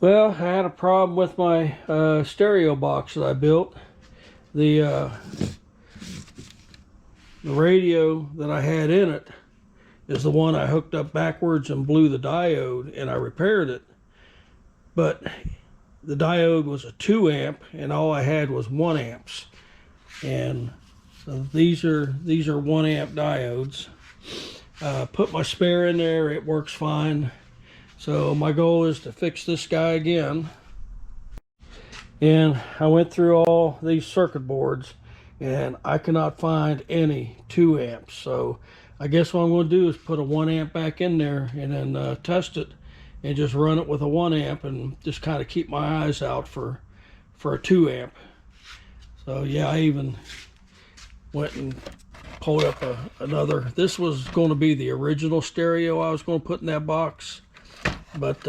Well, I had a problem with my stereo box that I built. The radio that I had in it is the one I hooked up backwards and blew the diode, and I repaired it. But the diode was a 2 amp, and all I had was 1 amps. And so these are 1 amp diodes. Put my spare in there; it works fine. So my goal is to fix this guy again. And I went through all these circuit boards and I cannot find any 2 amps. So I guess what I'm going to do is put a 1 amp back in there and then test it and just run it with a 1 amp and just kind of keep my eyes out for a 2 amp. So yeah, I even went and pulled up another. This was going to be the original stereo I was going to put in that box. But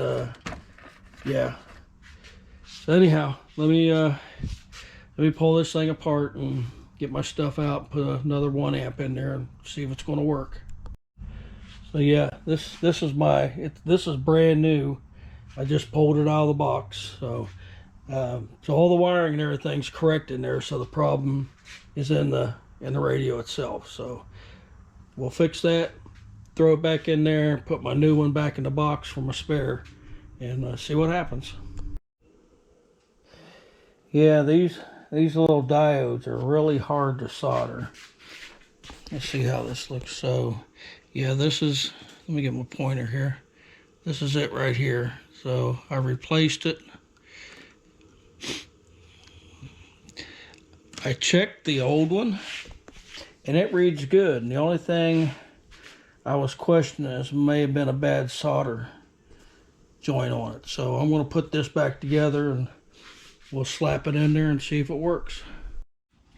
yeah. So anyhow, let me pull this thing apart and get my stuff out, put another 1 amp in there and see if it's going to work. So yeah, this is brand new. I just pulled it out of the box. So all the wiring and everything's correct in there. So the problem is in the radio itself. So we'll fix that, throw it back in there, put my new one back in the box for my spare, and see what happens. Yeah, these little diodes are really hard to solder. Let's see how this looks. So yeah, let me get my pointer here. This is it right here. So I replaced it. I checked the old one and it reads good. And the only thing I was questioning is may have been a bad solder joint on it. So I'm going to put this back together and we'll slap it in there and see if it works.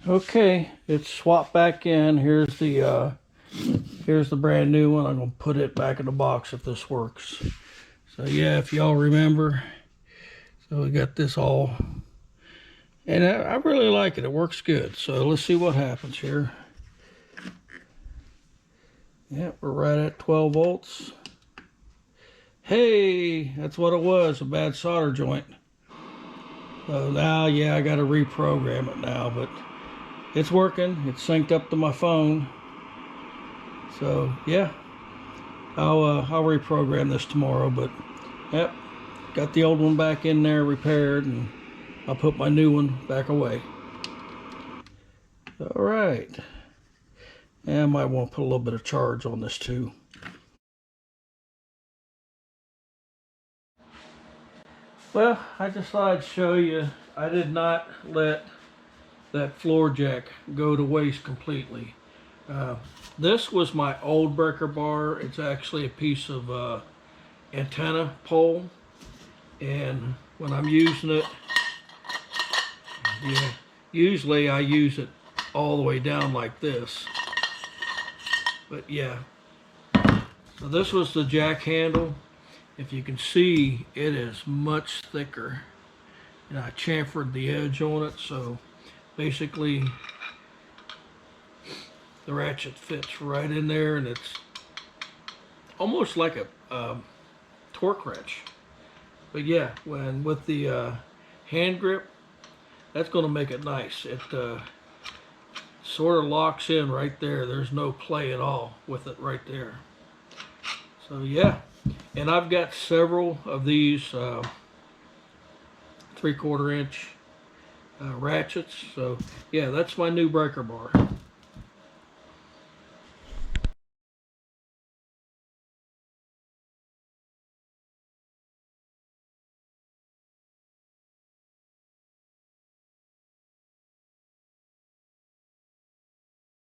Okay, it's swapped back in. Here's the brand new one. I'm going to put it back in the box if this works. So yeah, if y'all remember, so we got this all, and I really like it. It works good. So let's see what happens here. Yeah, we're right at 12 volts. Hey, that's what it was, a bad solder joint. So now, yeah, I got to reprogram it now, but it's working. It's synced up to my phone. So yeah, I'll reprogram this tomorrow. But yep, got the old one back in there repaired, and I'll put my new one back away. All right, and I might want to put a little bit of charge on this too. Well, I just thought I'd show you. I did not let that floor jack go to waste completely. This was my old breaker bar. It's actually a piece of antenna pole, and when I'm using it, yeah, usually I use it all the way down like this. But yeah, so this was the jack handle. If you can see, it is much thicker, and I chamfered the edge on it, so basically the ratchet fits right in there, and it's almost like a torque wrench. But yeah, with the hand grip, that's going to make it nice. It sort of locks in right there. There's no play at all with it right there. So yeah, and I've got several of these 3/4 inch ratchets. So yeah, that's my new breaker bar.